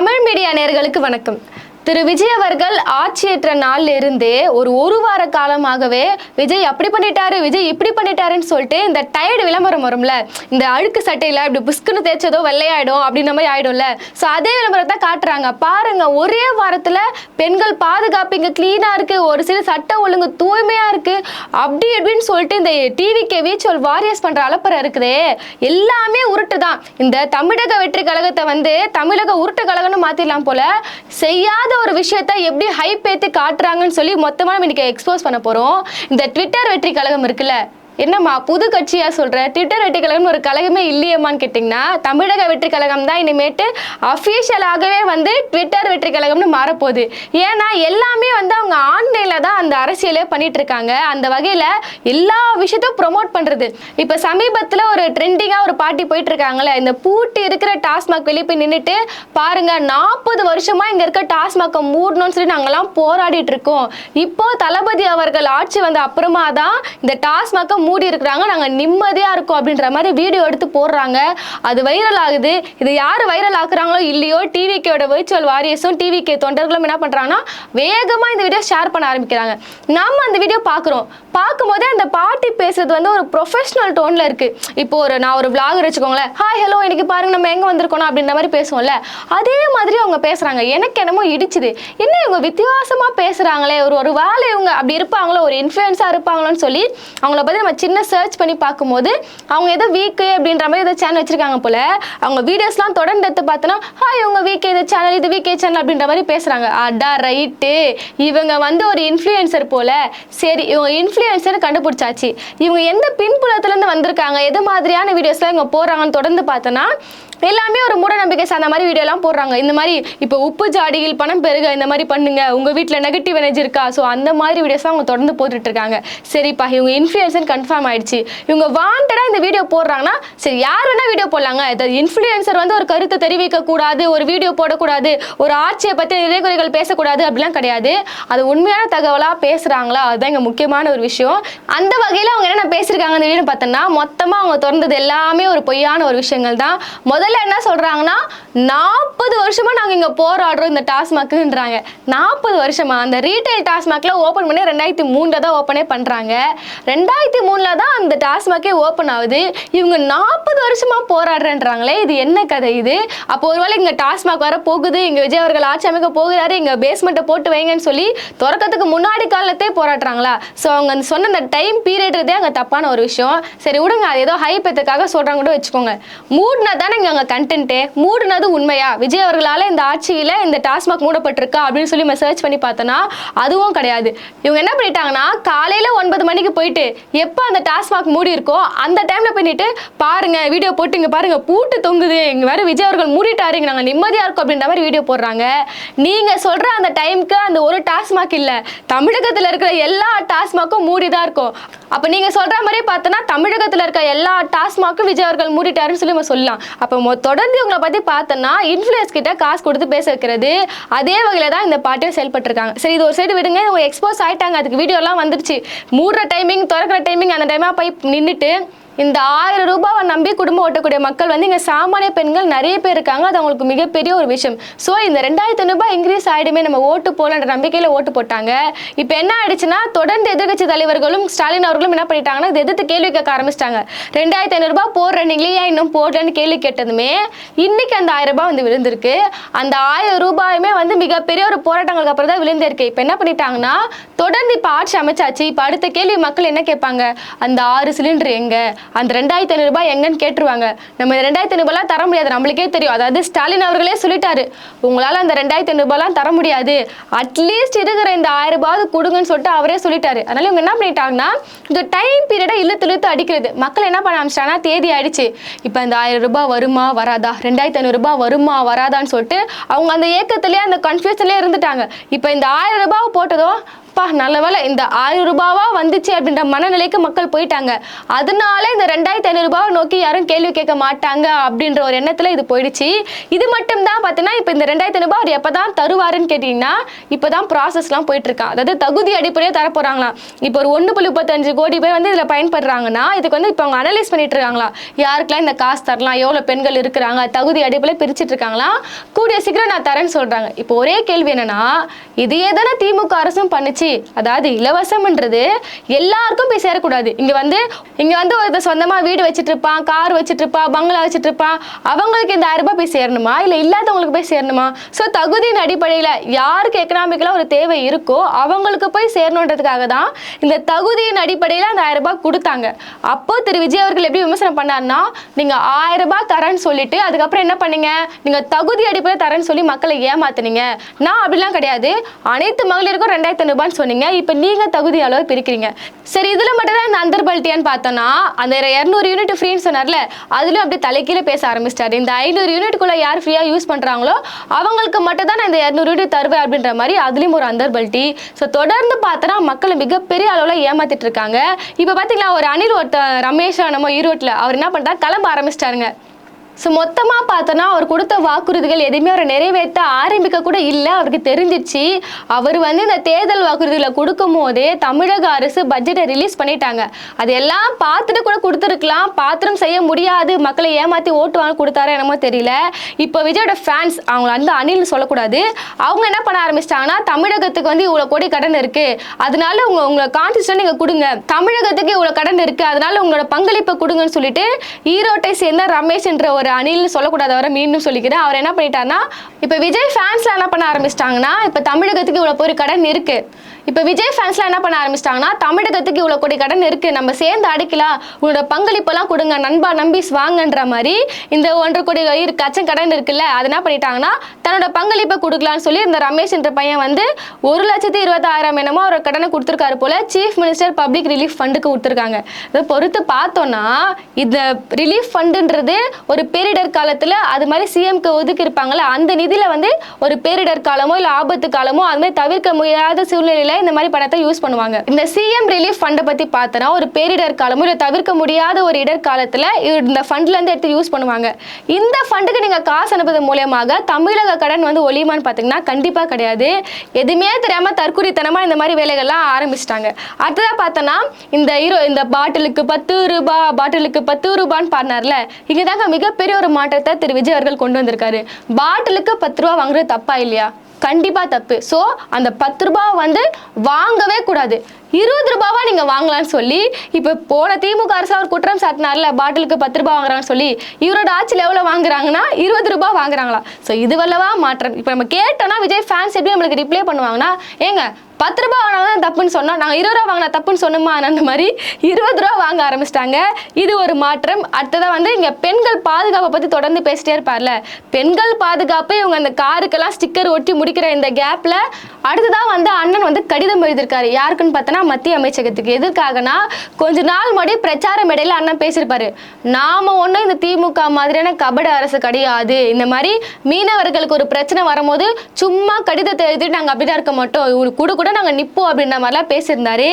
Tamil media நேயர்களுக்கு வணக்கம். திரு விஜய் அவர்கள் ஆட்சியேற்ற நாள்ல இருந்தே ஒரு வார காலமாகவே விஜய் அப்படி பண்ணிட்டாரு, விஜய் இப்படி பண்ணிட்டாருன்னு சொல்லிட்டு இந்த டயர்டு விளம்பரம் வரும்ல, இந்த அழுக்கு சட்டையில இப்படி புஸ்குன்னு தேய்ச்சதோ வெள்ளையாயிடும் அப்படின்ற மாதிரி ஆயிடும்ல. ஸோ அதே விளம்பரத்தை காட்டுறாங்க. பாருங்க, ஒரே வாரத்துல பெண்கள் பாதுகாப்பு இங்க கிளீனா இருக்கு, ஒரு சில சட்ட ஒழுங்கு தூய்மையா இருக்கு, அப்படி இப்படின்னு சொல்லிட்டு இந்த டிவிகே வீச்சுவல் வாரியர்ஸ் பண்ற அலப்பறை இருக்குதே, எல்லாமே உருட்டு தான். இந்த தமிழக வெற்றி கழகத்தை தமிழக உருட்டு கழகம்னு மாத்திடலாம் போல. செய்யாத ஒரு விஷயத்தை எப்படி ஹைப் ஏத்தி காட்டுறாங்கன்னு சொல்லி மொத்தமா நம்ம இன்னைக்கு எக்ஸ்போஸ் பண்ண போறோம். இந்த ட்விட்டர் வெற்றி கழகம் இருக்குல்ல, என்னம்மா புது கட்சியா சொல்ற? ட்விட்டர் வெற்றி கழகம் ஒரு கழகமே இல்லையம்மான்னு கேட்டிங்கன்னா, தமிழக வெற்றி கழகம் தான் இனிமேட்டு அஃபீஷியலாகவே ட்விட்டர் வெற்றி கழகம்னு மாறப்போகுது. ஏன்னா எல்லாமே அவங்க ஆன்லைன்ல தான் அந்த அரசியலே பண்ணிட்டு இருக்காங்க. அந்த வகையில எல்லா விஷயத்தையும் ப்ரொமோட் பண்றது. இப்ப சமீபத்துல ஒரு ட்ரெண்டிங்கா ஒரு பாட்டி போயிட்டு இருக்காங்களே, இந்த பூட்டி இருக்கிற டாஸ்மாக் வெளியே போய் நின்றுட்டு பாருங்க, 40 வருஷமா இங்க இருக்க டாஸ்மாக் மூடணும்னு சொல்லி நாங்கெல்லாம் போராடிட்டு இருக்கோம். இப்போ தளபதி அவர்கள் ஆட்சி வந்த அப்புறமா தான் இந்த டாஸ்மாக் மூடி இருக்கிறாங்க, நாங்க நிம்மதியா இருக்கோம் அப்படின்ற மாதிரி வீடியோ எடுத்து போடுறாங்க. அது வைரல் ஆகுது. இது யாரு வைரல் ஆக்குறாங்களோ இல்லையோ, டிவிகேயோட விர்ச்சுவல் வாரியர்ஸும் டிவிகே தொண்டர்களும் என்ன பண்றாங்கன்னா வேகமா இந்த வீடியோ ஷேர் பண்ண ஆரம்பிக்கிறாங்க. நாம அந்த வீடியோ பாக்குறோம். பார்க்கும்போதே அந்த பாட்டி பேசுறது ஒரு ப்ரொஃபஷனல் டோன்ல இருக்கு. இப்போ நான் ஒரு vlogger வச்சுக்கோங்களேன், ஹாய் ஹலோ இன்னைக்கு பாருங்க நம்ம எங்க வந்திருக்கோம் அப்படின்ற மாதிரி பேசுவோம்ல, அதே மாதிரி அவங்க பேசுறாங்க. எனக்கு என்னமோ இடிச்சுது, என்ன இவங்க வித்தியாசமா பேசுறாங்களே, ஒரு வேலை இவங்க அப்படி இருப்பாங்களோ, ஒரு இன்ஃப்ளூயன்ஸா இருப்பாங்களோன்னு சொல்லி அவங்கள பத்தி நம்ம சின்ன சர்ச் பண்ணி பார்க்கும்போது அவங்க ஏதோ வீக்கு அப்படின்ற மாதிரி ஏதோ சேனல் வச்சிருக்காங்க போல. அவங்க வீடியோஸ்லாம் தொடர்ந்து எடுத்து பார்த்தோன்னா, ஹாய் இவங்க வீக்கே இது சேனல், இது வீக்கே சேனல் அப்படின்ற மாதிரி பேசுறாங்க. அடா ரைட்டு, இவங்க ஒரு இன்ஃப்ளூயன்சர் போல. சரி, இவங்க இன்ஃப்ளூயன்சர் கண்டுபிடிச்சாச்சு. இவங்க எந்த பின்புலத்துல இருந்து வந்திருக்காங்க, எது மாதிரியான வீடியோஸ்லாம் இவங்க போடுறாங்கன்னு தொடர்ந்து பார்த்தோன்னா எல்லாமே ஒரு மூட நம்பிக்கை சார்ந்த மாதிரி வீடியோலாம் போடுறாங்க. இந்த மாதிரி இப்போ உப்பு ஜாடியில் பணம் பெருக, இந்த மாதிரி பண்ணுங்க, உங்க வீட்டில் நெகட்டிவ் எனர்ஜி இருக்கா, ஸோ அந்த மாதிரி வீடியோஸ்லாம் அவங்க தொடர்ந்து போட்டுட்டு இருக்காங்க. சரிப்பா, இவங்க இன்ஃப்ளூயன்சர் கன்ஃபார்ம் ஆயிடுச்சு. இவங்க வாண்டடா இந்த வீடியோ போடுறாங்கன்னா சரி, யார் வேணா வீடியோ போடலாங்க. இன்ஃப்ளூயன்சர் ஒரு கருத்தை தெரிவிக்க கூடாது, ஒரு வீடியோ போடக்கூடாது, ஒரு ஆட்சியை பற்றி நிறைகுறைகள் பேசக்கூடாது அப்படிலாம் கிடையாது. அது உண்மையான தகவலா பேசுறாங்களா, அதுதான் இங்க முக்கியமான ஒரு விஷயம். அந்த வகையில் அவங்க என்ன பேசியிருக்காங்க அந்த வீடியோ பார்த்தோன்னா, மொத்தமா அவங்க திறந்தது எல்லாமே ஒரு பொய்யான ஒரு விஷயங்கள் தான். முதல்ல என்ன சொல்றாங்கன்னா, 40 வருஷமா நாங்க இங்க போராடுறோம் இந்த டாஸ்மாக்ன்றாங்க. 40 வருஷமா? அந்த ரீட்டைல் டாஸ்மாக்ல ஓபன் பண்ணி 2003 தான் ஓபனே பண்றாங்க. 2003 தான் அந்த டாஸ்மாக்கே ஓபன் ஆகுது. இவங்க 40 வருஷமா போராடுறேன்றாங்களே, இது என்ன கதை இது? அப்போ ஒருவேளை இங்க டாஸ்மாக் வர போகுது, இங்க விஜய் அவர்கள் ஆட்சி அமைக்க போகிறாரு, இங்க பேஸ்மெண்ட்டை போட்டு வைங்கன்னு சொல்லி திறக்கிறதுக்கு முன்னாடி காலத்தே போராடுறாங்களா? ஸோ அவங்க சொன்ன அந்த டைம் பீரியட்றதே அங்கே தப்பான ஒரு விஷயம். சரி விடுங்க, அது ஏதோ ஹைப்பத்துக்காக சொல்றாங்க கூட வச்சுக்கோங்க. மூடுனா தானே இங்க கண்டென்ட்டே, மூடுனது உண்மையா? விஜய் அவர்களால இந்த ஆட்சியில இந்த டாஸ்மாக் மூடப்பட்டிருக்கா அப்படின்னு சொல்லி சர்ச் பண்ணி பார்த்தோன்னா அதுவும் கிடையாது. இவங்க என்ன பண்ணிட்டாங்கன்னா, காலையில 9 மணிக்கு போயிட்டு எப்போ அந்த டாஸ்மாக் மூடி இருக்கோ அந்த டைம்ல பண்ணிட்டு பாருங்க வீடியோ போட்டு, இங்க பாருங்க பூட்டு தொங்குது, இங்க வேற விஜய் அவர்கள் மூடிட்டாரு, இங்க நாங்க நிம்மதியா இருக்கோம் அப்படின்ற மாதிரி வீடியோ போடுறாங்க. நீங்க சொல்ற அந்த டைமுக்கு அந்த ஒரு டாஸ்மாக் இல்ல, தமிழகத்துல இருக்கிற எல்லா டாஸ்மாக்கும் மூடிதான் இருக்கும். அப்ப நீங்க சொல்ற மாதிரி பார்த்தோன்னா தமிழகத்துல இருக்க எல்லா டாஸ்மாக்கும் விஜய் அவர்கள் மூடிட்டாருன்னு சொல்லி சொல்லலாம். அப்போ தொடர்ந்து இவங்களை பத்தி பார்த்தோன்னா இன்ஃப்ளூயன்ஸ் கிட்ட காசு கொடுத்து பேச வைக்கிறது, அதே வகையில தான் இந்த பாட்டியும் செயல்பட்டு இருக்காங்க. சரி, இது ஒரு சைடு விடுங்க, இவங்க எக்ஸ்போஸ் ஆயிட்டாங்க, அதுக்கு வீடியோ எல்லாம் வந்துருச்சு. மூடுற டைமிங், திறக்கிற டைமிங் அந்த டைமா போய் நின்றுட்டு இந்த 1000 ரூபாவை நம்பி குடும்பம் ஓட்டக்கூடிய மக்கள் இங்க சாமானிய பெண்கள் நிறைய பேர் இருக்காங்க. அது அவங்களுக்கு மிகப்பெரிய ஒரு விஷயம். ஸோ இந்த 2500 ரூபாய் இன்க்ரீஸ் ஆயிடுமே, நம்ம ஓட்டு போலன்ற நம்பிக்கையில ஓட்டு போட்டாங்க. இப்போ என்ன ஆயிடுச்சுன்னா, தொடர்ந்து எதிர்கட்சி தலைவர்களும் ஸ்டாலின் அவர்களும் என்ன பண்ணிட்டாங்கன்னா, இதை எதிர்த்து கேள்வி கேட்க ஆரம்பிச்சிட்டாங்க. 2500 ரூபாய் போடுற நீங்களே ஏன் இன்னும் போடலன்னு கேள்வி கேட்டதுமே இன்னைக்கு அந்த 1000 ரூபாய் விழுந்திருக்கு. அந்த 1000 ரூபாயுமே மிகப்பெரிய ஒரு போராட்டங்களுக்கு அப்புறம் தான் விழுந்திருக்கு. இப்போ என்ன பண்ணிட்டாங்கன்னா, தொடர்ந்து இப்போ ஆட்சி அமைச்சாச்சு. இப்போ அடுத்த கேள்வி மக்கள் என்ன கேட்பாங்க, அந்த 6 சிலிண்டர் எங்க, அந்த 2500 ரூபாய் எங்கன்னு கேட்டுருவாங்க. நம்ம 2500 ரூபாய் தர முடியாது, நம்மளுக்கே தெரியும். அதாவது ஸ்டாலின் அவர்களே சொல்லிட்டாரு, உங்களால அந்த 2500 ரூபாய் தர முடியாது, அட்லீஸ்ட் இருக்கிற இந்த 1000 ரூபாய் கொடுங்கன்னு சொல்லிட்டு அவரே சொல்லிட்டாரு. அதனால இவங்க என்ன பண்ணிட்டாங்கன்னா, இந்த டைம் பீரியடை இழுத்து அடிக்கிறது. மக்கள் என்ன பண்ண ஆரம்பிச்சிட்டாங்கன்னா, தேதி ஆயிடுச்சு, இப்போ இந்த 1000 ரூபாய் வருமா வராதா, 2500 ரூபாய் வருமா வராதான்னு சொல்லிட்டு அவங்க அந்த ஏக்கத்திலேயே அந்த கன்ஃபியூஷன்லேயே இருந்துட்டாங்க. இப்போ இந்த 1000 ரூபாய் போட்டதும் நல்ல வேலை இந்த 1000 ரூபாவா வந்துச்சு அப்படின்ற மனநிலைக்கு மக்கள் போயிட்டாங்க. அதனால இந்த 2500 ரூபாவை நோக்கி யாரும் கேள்வி கேட்க மாட்டாங்க அப்படின்ற ஒரு எண்ணத்துல இது போயிடுச்சு. இது மட்டும் தான் பார்த்தீங்கன்னா இப்போ இந்த 2500 ரூபாய் அவர் எப்பதான் தருவாருன்னு கேட்டீங்கன்னா இப்பதான் ப்ராசஸ்லாம் போயிட்டு இருக்கான். அதாவது தகுதி அடிப்படையே தர போறாங்களாம். இப்போ ஒரு 1.35 கோடி பேர் வந்து இதுல பயன்படுறாங்கன்னா இதுக்கு வந்து இப்போ அவங்க அனலைஸ் பண்ணிட்டு இருக்காங்களா, யாருக்கெல்லாம் இந்த காசு தரலாம், எவ்வளவு பெண்கள் இருக்கிறாங்க, தகுதி அடிப்படையில் பிரிச்சுட்டு இருக்காங்களா. கூடிய சீக்கிரம் நான் தரேன்னு சொல்றாங்க. இப்போ ஒரே கேள்வி என்னன்னா, இதையே தானே திமுக அரசும் பண்ணுச்சு. அதாவது இலவசம்ன்றது எல்லாருக்கும் போய் சேரக்கூடாது. இங்க வந்து ஒரு சொந்தமா வீடு வச்சுட்டு இருப்பான், கார் வச்சுட்டு இருப்பான், பங்களா வச்சுட்டு இருப்பான், அவங்களுக்கு இந்த 1000 ரூபாய் போய் சேரணுமா இல்ல இல்லாதவங்களுக்கு போய் சேரணுமா? சோ தகுதியின் அடிப்படையில யாருக்கு எக்கனாமிக்கலா ஒரு தேவை இருக்கோ அவங்களுக்கு போய் சேரணுன்றதுக்காக தான் இந்த தகுதியின் அடிப்படையில அந்த 1000 ரூபாய் கொடுத்தாங்க. அப்போ திரு விஜய் அவர்கள் எப்படி விமர்சனம் பண்ணாருன்னா, நீங்க 1000 ரூபாய் தரேன்னு சொல்லிட்டு அதுக்கப்புறம் என்ன பண்ணீங்க, நீங்க தகுதி அடிப்படையில் தரேன்னு சொல்லி மக்களை ஏமாத்துனீங்க. நான் அப்படிலாம் கிடையாது, அனைத்து மகளிருக்கும் 2500 ரூபான்னு சொன்னீங்க, இப்ப நீங்க தகுதி அளவு பிரிக்கிறீங்க. சரி, இதுல மட்டும் தான் இந்த அந்தர்பல்ட்டியான்னு பார்த்தோம்னா அந்த 200 யூனிட் ஃப்ரீன்னு சொன்னார்ல, அதுலயும் அப்படியே தலைக்கீழ பேச ஆரம்பிச்சிட்டாரு. இந்த 500 யூனிட்குள்ள யார் ஃப்ரீயா யூஸ் பண்றாங்களோ அவங்களுக்கு மட்டும் தான் நான் இந்த 200 யூனிட் தருவேன் அப்படின்ற மாதிரி அதுலயும் ஒரு அந்தர்பல்ட்டி. ஸோ தொடர்ந்து பார்த்தோன்னா மக்களை மிகப்பெரிய அளவுல ஏமாத்திட்டு இருக்காங்க. இப்ப பாத்தீங்களா, ஒரு அணில் ரமேஷ் நம்ம ஈரோட்டில் அவர் என்ன பண்றா, கிளம்ப ஆரம்பிச்சிட்டாருங்க. ஸோ மொத்தமாக பார்த்தோன்னா அவர் கொடுத்த வாக்குறுதிகள் எதுவுமே அவரை நிறைவேற்ற ஆரம்பிக்க கூட இல்லை. அவருக்கு தெரிஞ்சிச்சு. அவர் வந்து இந்த தேர்தல் வாக்குறுதிகளை கொடுக்கும் போதே தமிழக அரசு பட்ஜெட்டை ரிலீஸ் பண்ணிட்டாங்க. அது எல்லாம் பார்த்துட்டு கூட கொடுத்துருக்கலாம், பாத்திரம் செய்ய முடியாது, மக்களை ஏமாற்றி ஓட்டு வாங்க கொடுத்தாரோ என்னமோ தெரியல. இப்போ விஜயோட ஃபேன்ஸ், அவங்கள வந்து அணில்னு சொல்லக்கூடாது, அவங்க என்ன பண்ண ஆரம்பிச்சிட்டாங்கன்னா, தமிழகத்துக்கு வந்து இவ்வளோ கோடி கடன் இருக்கு, அதனால உங்களை கான்ஸ்டியூஷன் நீங்கள் கொடுங்க, தமிழகத்துக்கு இவ்வளோ கடன் இருக்கு, அதனால உங்களோட பங்களிப்பை கொடுங்கன்னு சொல்லிட்டு ஈரோட்டை சேர்ந்த ரமேஷ் என்ற ஒரு அணில் சொல்லக்கூடாது, அவரை மீண்டும் சொல்லிக்கிறேன். அவர் என்ன பண்ணிட்டாருன்னா, இப்ப விஜய் ஃபேன்ஸ்ல என்ன பண்ண ஆரம்பிச்சிட்டாங்கன்னா, இப்ப தமிழகத்துக்கு இவ்வளவு பேர் கடன் இருக்கு, இப்ப விஜய் ஃபேன்ஸ்ல என்ன பண்ண ஆரம்பிச்சிட்டாங்கன்னா, தமிழகத்துக்கு இவ்வளவு கோடி கடன் இருக்கு, நம்ம சேர்ந்து அடிக்கலாம், உங்களோட பங்களிப்பெல்லாம் கொடுங்க, நண்பா நம்பிஸ் வாங்கன்ற மாதிரி இந்த 1.5 கோடி கச்சம் கடன் இருக்குல்ல, அது என்ன பண்ணிட்டாங்கன்னா தன்னோட பங்களிப்பை கொடுக்கலாம்னு சொல்லி இந்த ரமேஷ் என்ற பையன் வந்து 1,26,000 என்னமோ அவர் கடனை கொடுத்துருக்காரு போல. சீஃப் மினிஸ்டர் பப்ளிக் ரிலீஃப் ஃபண்டுக்கு கொடுத்துருக்காங்க. இதை பொறுத்து பார்த்தோம்னா இந்த ரிலீஃப் ஃபண்டுன்றது ஒரு பேரிடர் காலத்துல அது மாதிரி சிஎம்க்கு ஒதுக்கி இருப்பாங்கல்ல, அந்த நிதியில வந்து ஒரு பேரிடர் காலமோ இல்ல ஆபத்து காலமோ அது மாதிரி தவிர்க்க முடியாத சூழ்நிலையில இந்த மாதிரி பணத்தை யூஸ் பண்ணுவாங்க. இந்த சிஎம் ரிலீஃப் ஃபண்டை பத்தி பார்த்தோன்னா ஒரு பேரிடர் காலமோ இல்ல தவிர்க்க முடியாத ஒரு இடர்காலத்துல இந்த ஃபண்ட்ல இருந்து எடுத்து யூஸ் பண்ணுவாங்க. இந்த ஃபண்டுக்கு நீங்க காசு அனுப்புறது மூலமாக தமிழக கடன் வந்து ஒழியுமான்னு பாத்தீங்கன்னா கண்டிப்பா கிடையாது. எதுவுமே தெரியாம தற்குறித்தனமா இந்த மாதிரி வேலைகள்லாம் ஆரம்பிச்சிட்டாங்க. அடுத்ததா பார்த்தோன்னா இந்த பாட்டிலுக்கு 10 ரூபாய், பாட்டிலுக்கு 10 ரூபான்னு பாடினார்ல, இங்கதாங்க மிகப்பெரிய ஒரு மாற்றத்தை திரு விஜய் அவர்கள் கொண்டு வந்திருக்காரு. பாட்டிலுக்கு 10 ரூபாய் வாங்குறது தப்பா இல்லையா? கண்டிப்பா தப்பு. சோ அந்த 10 ரூபாய் வந்து வாங்கவே கூடாது, 20 ரூபாவா நீங்க வாங்கலாம்னு சொல்லி இப்ப போன திமுக அரசு அவர் குற்றம் சாட்டினார்ல, பாட்டிலுக்கு 10 ரூபாய் வாங்குறாங்கன்னு சொல்லி. இவரோட ஆட்சியில் எவ்வளவு வாங்குறாங்கன்னா 20 ரூபாய் வாங்குறாங்களா? சோ இது வல்லவா மாற்றம். இப்ப நம்ம கேட்டோம்னா விஜய் ஃபேன்ஸ் எப்படி நம்மளுக்கு ரிப்ளை பண்ணுவாங்கன்னா, ஏங்க 10 ரூபாய் வாங்கினா தப்புன்னு சொன்னா, நாங்க 20 ரூபாய் வாங்கினா தப்புன்னு சொன்னோமா, அந்த மாதிரி 20 ரூபாய் வாங்க ஆரம்பிச்சிட்டாங்க. இது ஒரு மாற்றம். அடுத்ததா வந்து இங்க பெண்கள் பாதுகாப்பை பத்தி தொடர்ந்து பேசிட்டே இருப்பார்ல, பெண்கள் பாதுகாப்பு இவங்க அந்த காருக்கெல்லாம் ஸ்டிக்கர் ஒட்டி முடிக்கிற இந்த கேப்ல அடுத்ததான் வந்து அண்ணன் வந்து கடிதம் எழுதியிருக்காரு. யாருக்குன்னு பார்த்தோன்னா மத்திய அமைச்சகத்துக்கு. எதுக்காகனா, கொஞ்ச நாள் முன்னாடி பிரச்சார மேடையில அண்ணன் பேசியிருப்பாரு, நாம ஒன்றும் இந்த திமுக மாதிரியான கபட அரசு கிடையாது, இந்த மாதிரி மீனவர்களுக்கு ஒரு பிரச்சனை வரும்போது சும்மா கடிதத்தை எழுதிட்டு நாங்க அப்படிதான் இருக்க மாட்டோம், கூட நாங்க நிப்போம் அப்படின்ற மாதிரிலாம் பேசியிருந்தாரு.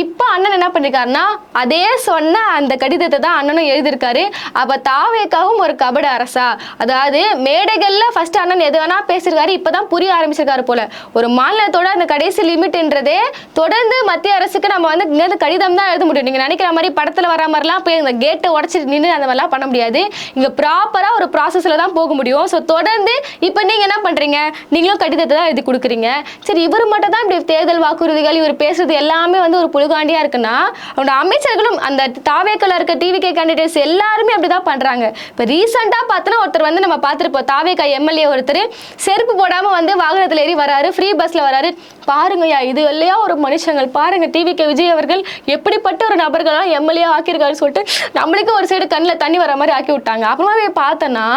இப்ப அண்ணன் என்ன பண்ணிருக்காருன்னா, அதே சொன்ன அந்த கடிதத்தை தான் அண்ணனும் எழுதியிருக்காரு. அப்ப தாவேக்காவும் ஒரு கபட அரசா? அதாவது மேடைகள்ல ஃபர்ஸ்ட் அண்ணன் எது வேணா பேசியிருக்காரு, இப்பதான் புரிய ஆரம்பிச்சிருக்காரு போல. ஒரு மாநிலத்தோட அந்த கடைசி லிமிட்ன்றதே தொடர்ந்து மத்திய அரசுக்கு நம்ம வந்து இங்க கடிதம் தான் எழுத முடியும். நீங்க நினைக்கிற மாதிரி படத்துல வர மாதிரிலாம் போய் இந்த கேட்டை உடச்சிட்டு நின்று அந்த மாதிரிலாம் பண்ண முடியாது. இங்க ப்ராப்பரா ஒரு ப்ராசஸ்ல தான் போக முடியும். ஸோ தொடர்ந்து இப்ப நீங்க என்ன பண்றீங்க, நீங்களும் கடிதத்தை தான் எழுதி கொடுக்குறீங்க. சரி, இவர் மட்டும் தான் இப்படி தேர்தல் வாக்குறுதிகள் இவர் பேசுறது எல்லாமே வந்து ஒரு புழுகாண்டியா இருக்குன்னா, அவனோட அமைச்சர்களும் அந்த தாவேக்கல இருக்க டிவிகே கேண்டிடேட்ஸ் எல்லாருமே அப்படிதான் பண்றாங்க. இப்ப ரீசெண்டா பார்த்தோன்னா ஒருத்தர் வந்து நம்ம பார்த்துருப்போம், தாவேக்கா எம்எல்ஏ ஒருத்தர் செருப்பு போடாம வந்து வாகனத்துல ஏறி வராரு, ஃப்ரீ பஸ்ல வராரு. பாருங்கய்யா, இது இல்லையா ஒரு மனுஷங்கள், பாருங்க டிவிகே விஜய் அவர்கள் எப்படிப்பட்ட ஒரு நபர்களாம் எம்எல்ஏ ஆக்கியிருக்காருன்னு சொல்லிட்டு நம்மளுக்கு ஒரு சைடு கண்ணில் தண்ணி வர மாதிரி ஆக்கி விட்டாங்க. அப்புறமா பார்த்தோன்னா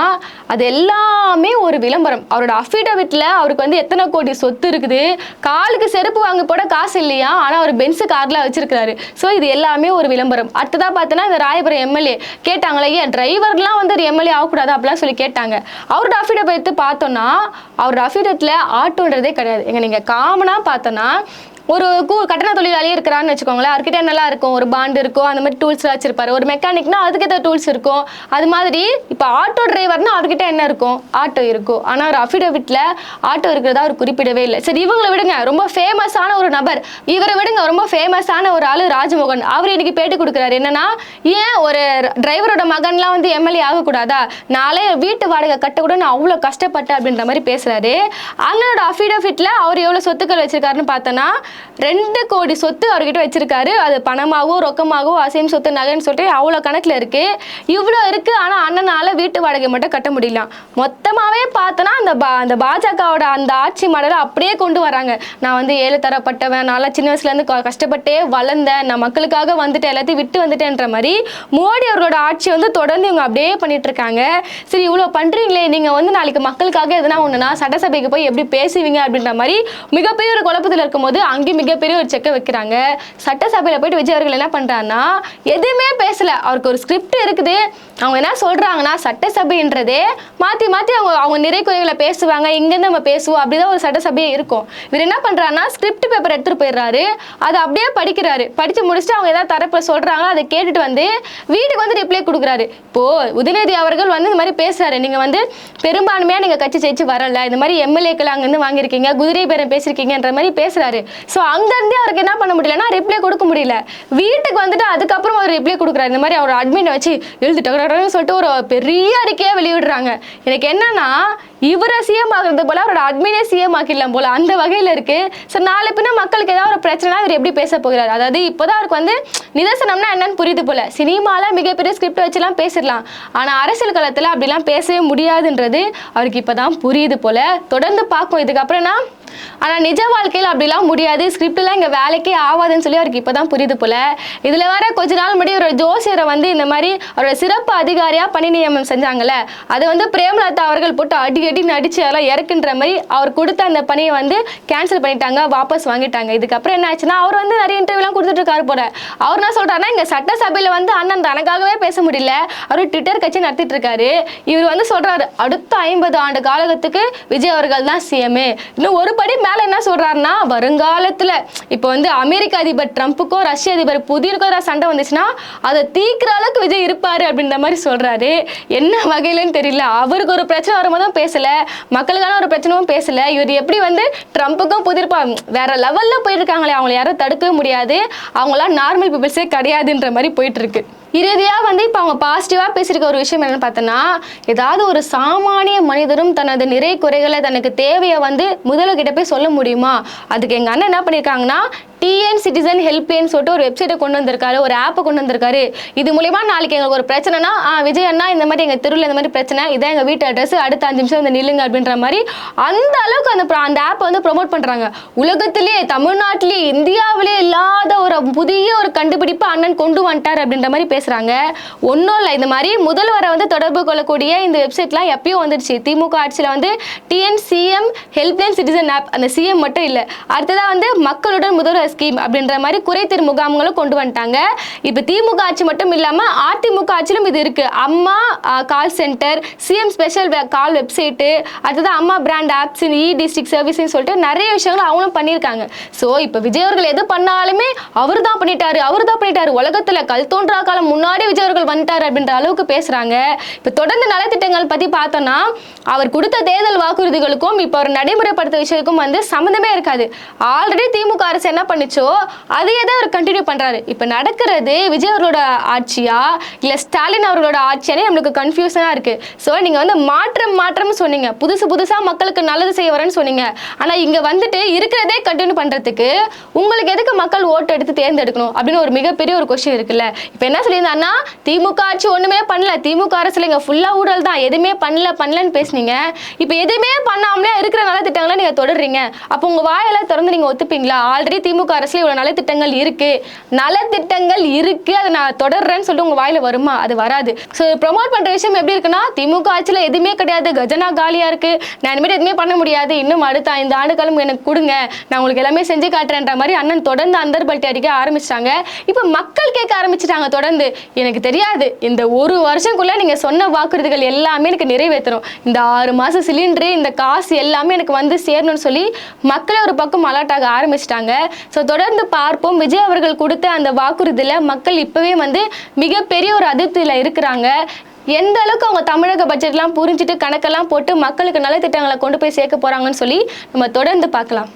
அது எல்லாமே ஒரு விளம்பரம். அவரோட அஃபிடவிட்ல அவருக்கு வந்து எத்தனை கோடி சொத்து இருக்குது, காலுக்கு செருப்பு வாங்க போட காசு இல்லையா, ஆனா அவர் பென்ஸ் கார்ல வச்சிருக்காரு. சோ இது எல்லாமே ஒரு விளம்பரம். அடுத்ததா பார்த்தோன்னா இந்த ராயபுரம் எம்எல்ஏ கேட்டாங்களே, ஏன் டிரைவர்லாம் வந்து ஒரு எம்எல்ஏ ஆகக்கூடாது அப்படிலாம் சொல்லி கேட்டாங்க. அவரோட அஃபிடவிட் பார்த்தோம்னா அவரோட அஃபிடவிட்ல ஆட்டோன்றதே கிடையாது. எங்க நீங்க காமனா பார்த்தோன்னா ஒரு கட்டண தொழிலாளியே இருக்கிறான்னு வச்சுக்கோங்களேன், அவர்கிட்ட என்னெல்லாம் இருக்கும், ஒரு பாண்டு இருக்கும், அந்த மாதிரி டூல்ஸ்லாம் வச்சிருப்பாரு. ஒரு மெக்கானிக்னா அதுக்கேற்ற டூல்ஸ் இருக்கும். அது மாதிரி இப்போ ஆட்டோ டிரைவர்னா அவர்கிட்ட என்ன இருக்கும், ஆட்டோ இருக்கும். ஆனால் ஒரு அஃபிடவிட்ல ஆட்டோ இருக்கிறதா அவர் குறிப்பிடவே இல்லை. சரி, இவங்களை விடுங்க, ரொம்ப ஃபேமஸான ஒரு நபர், இவரை விடுங்க, ரொம்ப ஃபேமஸான ஒரு ஆளு ராஜ்மோகன். அவர் இன்னைக்கு பேட்டி கொடுக்குறாரு. என்னன்னா, ஏன் ஒரு டிரைவரோட மகன்லாம் வந்து எம்எல்ஏ ஆகக்கூடாதா, நாளே வீட்டு வாடகை கட்ட கூட நான் அவ்வளோ கஷ்டப்பட்டேன் அப்படின்ற மாதிரி பேசுறாரு. அண்ணனோட அஃபிடவிட்ல அவர் எவ்வளோ சொத்துக்கள் வச்சிருக்காருன்னு பார்த்தோன்னா 2 கோடி சொத்து அவர்கிட்ட வச்சிருக்காரு. அது பணமாகவோ ரொக்கமாகவோ அசையும் சொத்து நகைன்னு சொல்லிட்டு அவ்வளோ கணக்கில் இருக்கு. இவ்வளோ இருக்கு. ஆனால் அண்ணனால வீட்டு வாடகை மட்டும் கட்ட முடியல. மொத்தமாகவே பார்த்தோன்னா அந்த பாஜகவோட அந்த ஆட்சி மாடலை அப்படியே கொண்டு வராங்க. நான் வந்து ஏழை தரப்பட்டவன், நல்லா சின்ன வயசுலேருந்து கஷ்டப்பட்டே வளர்ந்தேன், நான் மக்களுக்காக வந்துட்டேன், எல்லாத்தையும் விட்டு வந்துட்டேன்ற மாதிரி மோடி அவர்களோட ஆட்சி வந்து தொடர்ந்து இவங்க அப்படியே பண்ணிட்டு இருக்காங்க. சரி, இவ்வளோ பண்ணுறீங்களே, நீங்கள் வந்து நாளைக்கு மக்களுக்காக எதுனா ஒன்றுனா சட்டசபைக்கு போய் எப்படி பேசுவீங்க அப்படின்ற மாதிரி மிகப்பெரிய ஒரு குழப்பத்தில் இருக்கும்போது அங்கேயும் மிகப்பெரிய ஒரு செக்கை வைக்கிறாங்க. சட்டசபையில் போயிட்டு விஜய் அவர்கள் என்ன பண்ணுறாருன்னா, எதுவுமே பேசல. அவருக்கு ஒரு ஸ்கிரிப்ட் இருக்குது. அவங்க என்ன சொல்கிறாங்கன்னா, சட்டசபைன்றதே மாற்றி மாற்றி அவங்க நிறை குறைகளை பேசுவாங்க, இங்கேருந்து நம்ம பேசுவோம், அப்படிதான் ஒரு சட்டசபையே இருக்கும். இவர் என்ன பண்ணுறாருன்னா, ஸ்கிரிப்ட் பேப்பர் எடுத்துகிட்டு போயிடுறாரு. அதை அப்படியே படிக்கிறாரு. படித்து முடிச்சுட்டு அவங்க ஏதாவது தரப்பில் சொல்கிறாங்க, அதை கேட்டுட்டு வந்து வீட்டுக்கு வந்து ரிப்ளை கொடுக்குறாரு. இப்போது உதயநிதி அவர்கள் வந்து இந்த மாதிரி பேசுகிறாரு, நீங்கள் வந்து பெரும்பான்மையாக நீங்கள் கட்சி ஜெயிச்சு வரல, இந்த மாதிரி எம்எல்ஏக்கள் அங்கேருந்து வாங்கியிருக்கீங்க, குதிரை பேரம் பேசியிருக்கீங்கன்ற மாதிரி பேசுகிறாரு. ஸோ அங்கேருந்தே அவருக்கு என்ன பண்ண முடியலன்னா ரிப்ளை கொடுக்க முடியல. வீட்டுக்கு வந்துட்டு அதுக்கப்புறம் அவர் ரிப்ளை கொடுக்குறாரு. இந்த மாதிரி அவர் அட்மினை வச்சு எழுதிட்டு சொல்லிட்டு ஒரு பெரிய அறிக்கையை வெளியிடுறாங்க. எனக்கு என்னன்னா, இவரை சிஎம் ஆகுறது போல அவரோட அட்மினே சிஎம் ஆக்கிடலாம் போல அந்த வகையில் இருக்கு. ஸோ நாளை பின்ன மக்களுக்கு ஏதாவது ஒரு பிரச்சனை இவர் எப்படி பேச போகிறாரு. அதாவது இப்போதான் அவருக்கு வந்து நிதர்சனம்னா என்னன்னு புரியுது போல. சினிமாவில் மிகப்பெரிய ஸ்கிரிப்ட் வச்சுலாம் பேசிடலாம், ஆனால் அரசியல் களத்தில் அப்படிலாம் பேசவே முடியாதுன்றது அவருக்கு இப்போதான் புரியுது போல. தொடர்ந்து பார்க்கும் இதுக்கப்புறம்னா. ஆனால் நிஜ வாழ்க்கையில் அப்படிலாம் முடியாது, ஸ்கிரிப்ட்லாம் இங்கே வேலைக்கே ஆகாதுன்னு சொல்லி அவருக்கு இப்போ தான் புரியுது போல. இதில் வேற கொஞ்ச நாள் முன்னாடி ஒரு ஜோசியரை வந்து இந்த மாதிரி அவரோட சிறப்பு அதிகாரியாக பணி நியமனம் செஞ்சாங்கல்ல, அதை வந்து பிரேமலதா அவர்கள் போட்டு அடி நடிச்சு அதெல்லாம் இறக்குன்ற மாதிரி அவர் கொடுத்த அந்த பணியை வந்து கேன்சல் பண்ணிட்டாங்க, வாபஸ் வாங்கிட்டாங்க. இதுக்கப்புறம் என்ன ஆச்சுன்னா, அவர் வந்து நிறைய இன்டர்வியூலாம் கொடுத்துட்டு இருக்காரு போல. அவர் என்ன சொல்கிறாருன்னா, இங்கே சட்டசபையில் வந்து அண்ணன் தனக்காகவே பேச முடியல, அவர் ட்விட்டர் கட்சி நடத்திட்டு இருக்காரு. இவர் வந்து சொல்கிறாரு, அடுத்த 50 ஆண்டு காலத்துக்கு விஜய் அவர்கள் தான் சிஎம். இன்னும் ஒரு படி மேல என்ன சொல்றாருன்னா, வருங்காலத்துல இப்போ வந்து அமெரிக்க அதிபர் ட்ரம்ப்புக்கோ ரஷ்ய அதிபர் புதினுக்கோ ஏதாவது சண்டை வந்துச்சுன்னா அதை தீக்கிற அளவுக்கு விஜய் இருப்பாரு அப்படின்ற மாதிரி சொல்றாரு. என்ன வகையிலன்னு தெரியல. அவருக்கு ஒரு பிரச்சனை வரும்போதும் பேசல, மக்களுக்கான ஒரு பிரச்சனையும் பேசல. இவர் எப்படி வந்து ட்ரம்ப்புக்கும் புதிர்ப்பா வேற லெவல்ல போயிருக்காங்களே, அவங்களை யாரும் தடுக்கவே முடியாது, அவங்களாம் நார்மல் பீப்புள்ஸே கிடையாதுன்ற மாதிரி போயிட்டு இருக்கு. இறுதியாக வந்து இப்போ அவங்க பாசிட்டிவாக பேசியிருக்க ஒரு விஷயம் என்னென்னு பார்த்தோன்னா, ஏதாவது ஒரு சாமானிய மனிதரும் தனது நிறை குறைகளை தனக்கு தேவையை வந்து முதல்கிட்ட போய் சொல்ல முடியுமா? அதுக்கு எங்கள் அண்ணன் என்ன பண்ணியிருக்காங்கன்னா, டிஎன் சிட்டிசன் ஹெல்ப்லைன்னு சொல்லிட்டு ஒரு வெப்சைட்டை கொண்டு வந்திருக்காரு, ஒரு ஆப்பை கொண்டு வந்திருக்காரு. இது மூலிமா நாளைக்கு எங்களுக்கு ஒரு பிரச்சனைனா, விஜய் அண்ணா இந்த மாதிரி எங்கள் தெருவில் இந்த மாதிரி பிரச்சனை, இதான் எங்கள் வீட்டு அட்ரஸ், அடுத்த 5 நிமிஷம் வந்து நில்லுங்க அப்படின்ற மாதிரி அந்த அளவுக்கு அந்த ஆப்பை வந்து ப்ரொமோட் பண்ணுறாங்க. உலகத்திலே, தமிழ்நாட்டிலே, இந்தியாவிலே இல்லாத ஒரு புதிய ஒரு கண்டுபிடிப்பு அண்ணன் கொண்டு வந்துட்டார் அப்படின்ற மாதிரி பேசுகிறாங்க. ஒன்றும் இல்லை, இந்த மாதிரி முதல்வரை வந்து தொடர்பு கொள்ளக்கூடிய இந்த வெப்சைட்லாம் எப்பயும் வந்துடுச்சு. திமுக ஆட்சியில் வந்து டிஎன்சிஎம் ஹெல்ப்லைன் சிட்டிசன் ஆப், அந்த சிஎம் மட்டும் இல்லை, அடுத்ததாக வந்து மக்களுடன் முதல்வர் ஸ்கீம் அப்படின்ற மாதிரி குறைதீர் முகாம்களும் கொண்டு வந்துட்டாங்க. இப்போ திமுக ஆட்சி மட்டும் இல்லாமல் அதிமுக ஆட்சியிலும் இது இருக்கு. அம்மா கால் சென்டர், சிஎம் ஸ்பெஷல் கால் வெப்சைட்டு, அடுத்தது அம்மா பிராண்ட் ஆப்ஸ், இ டிஸ்ட்ரிக்ட் சர்வீஸ்ன்னு சொல்லிட்டு நிறைய விஷயங்கள் அவங்களும் பண்ணியிருக்காங்க. ஸோ இப்போ விஜய் அவர்கள் எது பண்ணாலுமே அவர் தான் பண்ணிட்டாரு, உலகத்தில் கல் தோன்றா காலம் முன்னாடி விஜய் அவர்கள் வந்துட்டார் அப்படின்ற அளவுக்கு பேசுறாங்க. இப்போ தொடர்ந்து நலத்திட்டங்கள் பற்றி பார்த்தோம்னா, அவர் கொடுத்த தேர்தல் வாக்குறுதிகளுக்கும் இப்போ அவர் நடைமுறைப்படுத்த விஷயத்துக்கும் வந்து சம்மந்தமே இருக்காது. ஆல்ரெடி திமுக அரசு என்ன பண்ணிச்சோ அதையே தான் அவர் கண்டினியூ பண்றாரு. இப்போ நடக்கிறது விஜய் அவர்களோட ஆட்சியா இல்லை ஸ்டாலின் அவர்களோட ஆட்சியானே நம்மளுக்கு கன்ஃபியூஷனா இருக்கு. ஸோ நீங்க வந்து மாற்றம் சொன்னீங்க, புதுசா மக்களுக்கு நல்லது செய்ய வரேன்னு சொன்னீங்க. ஆனால் இங்க வந்துட்டு இருக்கிறதே கண்டினியூ பண்றதுக்கு உங்களுக்கு எதுக்கு மக்கள் ஓட்டு எடுத்து தேர்ந்தெடுக்கணும் அப்படின்னு ஒரு மிகப்பெரிய ஒரு கொஸ்டின் இருக்குல்ல. இப்போ என்ன சொல்லியிருந்தாங்கன்னா, திமுக ஆட்சி ஒண்ணுமே பண்ணல, திமுக அரசுல இங்க ஃபுல்லா ஊழல் தான், எதுவுமே பண்ணலன்னு பேசுனீங்க. இப்போ எதுவுமே பண்ணாமலே இருக்கிற நலத்திட்டங்களை நீங்க தொடர்றீங்க. அப்போ உங்க வாயெல்லாம் திறந்து நீங்க ஒத்துப்பீங்களா? ஆல்ரெடி திமுக அரசுல இவ்வளவு நலத்திட்டங்கள் இருக்கு, அதை நான் தொடர்றேன்னு சொல்லிட்டு உங்க வாயில வருமா? அது வராது. ஸோ ப்ரொமோட் பண்ற விஷயம் எப்படி இருக்குன்னா, திமுக ஆட்சியில எதுவுமே கிடையாது, கஜனா காலியா இருக்கு, நான் இனிமேல் எதுவுமே பண்ண முடியாது, இன்னும் அடுத்த 5 ஆண்டு காலம் எனக்கு கொடுங்க, நான் உங்களுக்கு எல்லாமே செஞ்சு காட்டுறேன்ற மாதிரி அண்ணன் தொடர்ந்து அந்தர்பல்ட்டி அடிக்க ஆரம்பிச்சிட்டாங்க. இப்போ மக்கள் கேட்க ஆரம்பிச்சிட்டாங்க தொடர்ந்து. எனக்கு தெரியாது, இந்த ஒரு வருஷத்துக்குள்ள நீங்க சொன்ன வாக்குறுதிகள் எல்லாமே எனக்கு நிறைவேற்றணும், இந்த 6 மாசம் சிலிண்டரு, இந்த காசு எல்லாமே எனக்கு வந்து சேரணும் பண்ணிடணும்னு சொல்லி மக்களே ஒரு பக்கம் அலர்ட் ஆக ஆரம்பிச்சிட்டாங்க. ஸோ தொடர்ந்து பார்ப்போம். விஜய் அவர்கள் கொடுத்த அந்த வாக்குறுதியில் மக்கள் இப்போவே வந்து மிகப்பெரிய ஒரு அதிருப்தியில் இருக்கிறாங்க. எந்த அளவுக்கு அவங்க தமிழக பட்ஜெட்லாம் புரிஞ்சுட்டு கணக்கெல்லாம் போட்டு மக்களுக்கு நலத்திட்டங்களை கொண்டு போய் சேர்க்க போகிறாங்கன்னு சொல்லி நம்ம தொடர்ந்து பார்க்கலாம்.